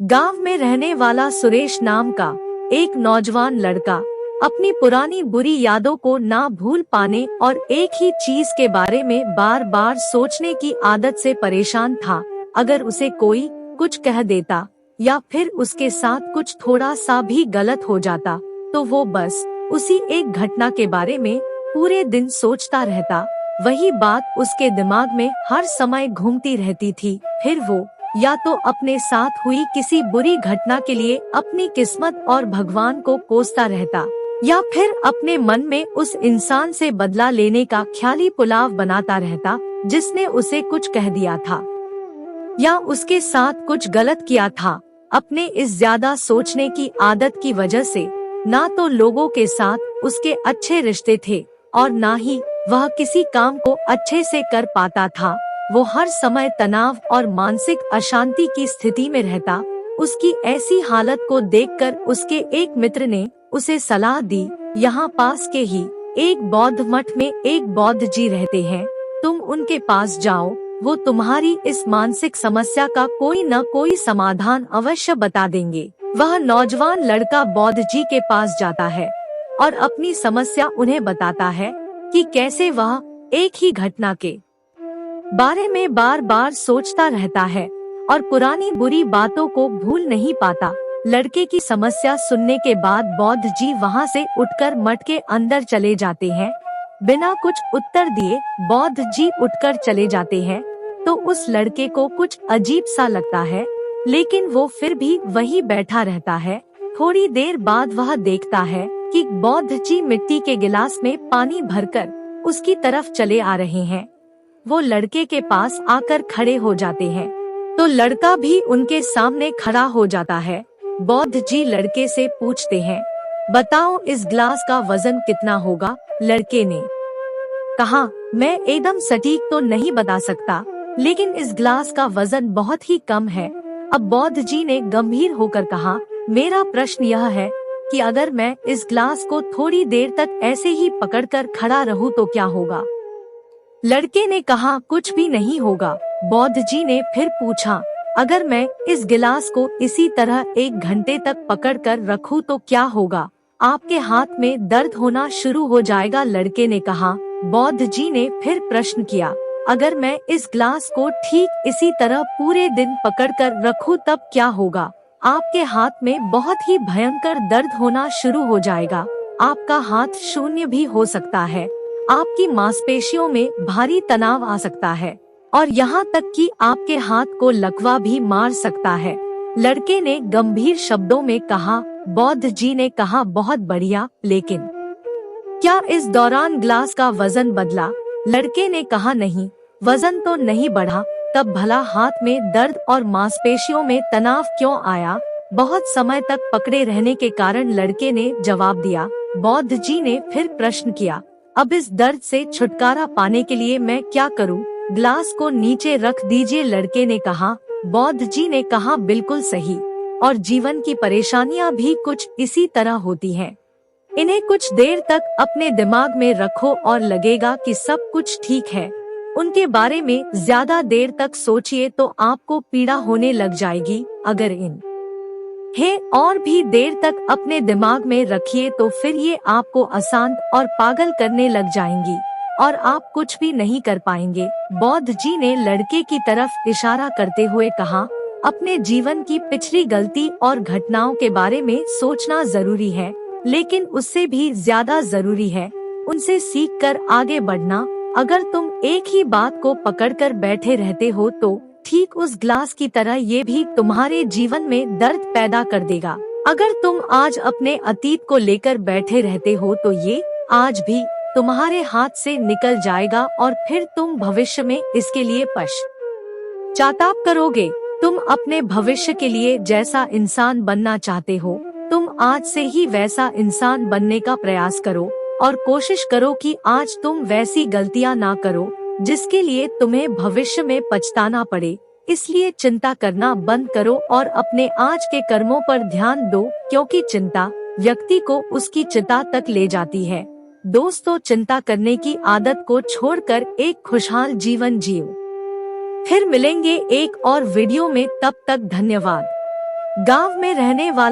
गांव में रहने वाला सुरेश नाम का एक नौजवान लड़का अपनी पुरानी बुरी यादों को ना भूल पाने और एक ही चीज के बारे में बार बार सोचने की आदत से परेशान था। अगर उसे कोई कुछ कह देता या फिर उसके साथ कुछ थोड़ा सा भी गलत हो जाता तो वो बस उसी एक घटना के बारे में पूरे दिन सोचता रहता। वही बात उसके दिमाग में हर समय घूमती रहती थी। फिर वो या तो अपने साथ हुई किसी बुरी घटना के लिए अपनी किस्मत और भगवान को कोसता रहता या फिर अपने मन में उस इंसान से बदला लेने का ख्याली पुलाव बनाता रहता जिसने उसे कुछ कह दिया था या उसके साथ कुछ गलत किया था। अपने इस ज्यादा सोचने की आदत की वजह से ना तो लोगों के साथ उसके अच्छे रिश्ते थे और ना ही वह किसी काम को अच्छे से कर पाता था। वो हर समय तनाव और मानसिक अशांति की स्थिति में रहता। उसकी ऐसी हालत को देखकर उसके एक मित्र ने उसे सलाह दी, यहाँ पास के ही एक बौद्ध मठ में एक बौद्ध जी रहते हैं, तुम उनके पास जाओ, वो तुम्हारी इस मानसिक समस्या का कोई न कोई समाधान अवश्य बता देंगे। वह नौजवान लड़का बौद्ध जी के पास जाता है और अपनी समस्या उन्हें बताता है कि कैसे वह एक ही घटना के बारे में बार बार सोचता रहता है और पुरानी बुरी बातों को भूल नहीं पाता। लड़के की समस्या सुनने के बाद बौद्ध जी वहां से उठकर मठ के अंदर चले जाते हैं। बिना कुछ उत्तर दिए बौद्ध जी उठकर चले जाते हैं तो उस लड़के को कुछ अजीब सा लगता है, लेकिन वो फिर भी वही बैठा रहता है। थोड़ी देर बाद वह देखता है कि बौद्ध जी मिट्टी के गिलास में पानी भरकर उसकी तरफ चले आ रहे हैं। वो लड़के के पास आकर खड़े हो जाते हैं तो लड़का भी उनके सामने खड़ा हो जाता है। बौद्ध जी लड़के से पूछते हैं, बताओ इस गिलास का वजन कितना होगा? लड़के ने कहा, मैं एकदम सटीक तो नहीं बता सकता, लेकिन इस गिलास का वजन बहुत ही कम है। अब बौद्ध जी ने गंभीर होकर कहा, मेरा प्रश्न यह है कि अगर मैं इस गिलास को थोड़ी देर तक ऐसे ही पकड़कर खड़ा रहूं तो क्या होगा? लड़के ने कहा, कुछ भी नहीं होगा। बौद्ध जी ने फिर पूछा, अगर मैं इस गिलास को इसी तरह 1 घंटे तक पकड़कर रखूं तो क्या होगा? आपके हाथ में दर्द होना शुरू हो जाएगा। लड़के ने कहा। बौद्ध जी ने फिर प्रश्न किया, अगर मैं इस गिलास को ठीक इसी तरह पूरे दिन पकड़कर रखूं तब क्या होगा? आपके हाथ में बहुत ही भयंकर दर्द होना शुरू हो जाएगा। आपका हाथ शून्य भी हो सकता है, आपकी मांसपेशियों में भारी तनाव आ सकता है और यहाँ तक कि आपके हाथ को लकवा भी मार सकता है। लड़के ने गंभीर शब्दों में कहा। बौद्ध जी ने कहा, बहुत बढ़िया, लेकिन क्या इस दौरान गिलास का वजन बदला? लड़के ने कहा, नहीं, वजन तो नहीं बढ़ा। तब भला हाथ में दर्द और मांसपेशियों में तनाव क्यों आया? बहुत समय तक पकड़े रहने के कारण, लड़के ने जवाब दिया। बौद्ध जी ने फिर प्रश्न किया, अब इस दर्द से छुटकारा पाने के लिए मैं क्या करूं? गिलास को नीचे रख दीजिए, लड़के ने कहा। बौद्ध जी ने कहा, बिल्कुल सही, और जीवन की परेशानियां भी कुछ इसी तरह होती हैं। इन्हें कुछ देर तक अपने दिमाग में रखो और लगेगा कि सब कुछ ठीक है। उनके बारे में ज्यादा देर तक सोचिए तो आपको पीड़ा होने लग जाएगी। अगर और भी देर तक अपने दिमाग में रखिए तो फिर ये आपको अशांत और पागल करने लग जाएंगी और आप कुछ भी नहीं कर पाएंगे। बौद्ध जी ने लड़के की तरफ इशारा करते हुए कहा, अपने जीवन की पिछली गलती और घटनाओं के बारे में सोचना जरूरी है, लेकिन उससे भी ज्यादा जरूरी है उनसे सीखकर आगे बढ़ना। अगर तुम एक ही बात को पकड़कर बैठे रहते हो तो ठीक उस गिलास की तरह ये भी तुम्हारे जीवन में दर्द पैदा कर देगा। अगर तुम आज अपने अतीत को लेकर बैठे रहते हो तो ये आज भी तुम्हारे हाथ से निकल जाएगा और फिर तुम भविष्य में इसके लिए पश्चाताप करोगे। तुम अपने भविष्य के लिए जैसा इंसान बनना चाहते हो, तुम आज से ही वैसा इंसान बनने का प्रयास करो और कोशिश करो कि आज तुम वैसी गलतियां ना करो जिसके लिए तुम्हें भविष्य में पछताना पड़े। इसलिए चिंता करना बंद करो और अपने आज के कर्मों पर ध्यान दो, क्योंकि चिंता व्यक्ति को उसकी चिता तक ले जाती है। दोस्तों, चिंता करने की आदत को छोड़कर एक खुशहाल जीवन जियो। फिर मिलेंगे एक और वीडियो में, तब तक धन्यवाद। गांव में रहने वाला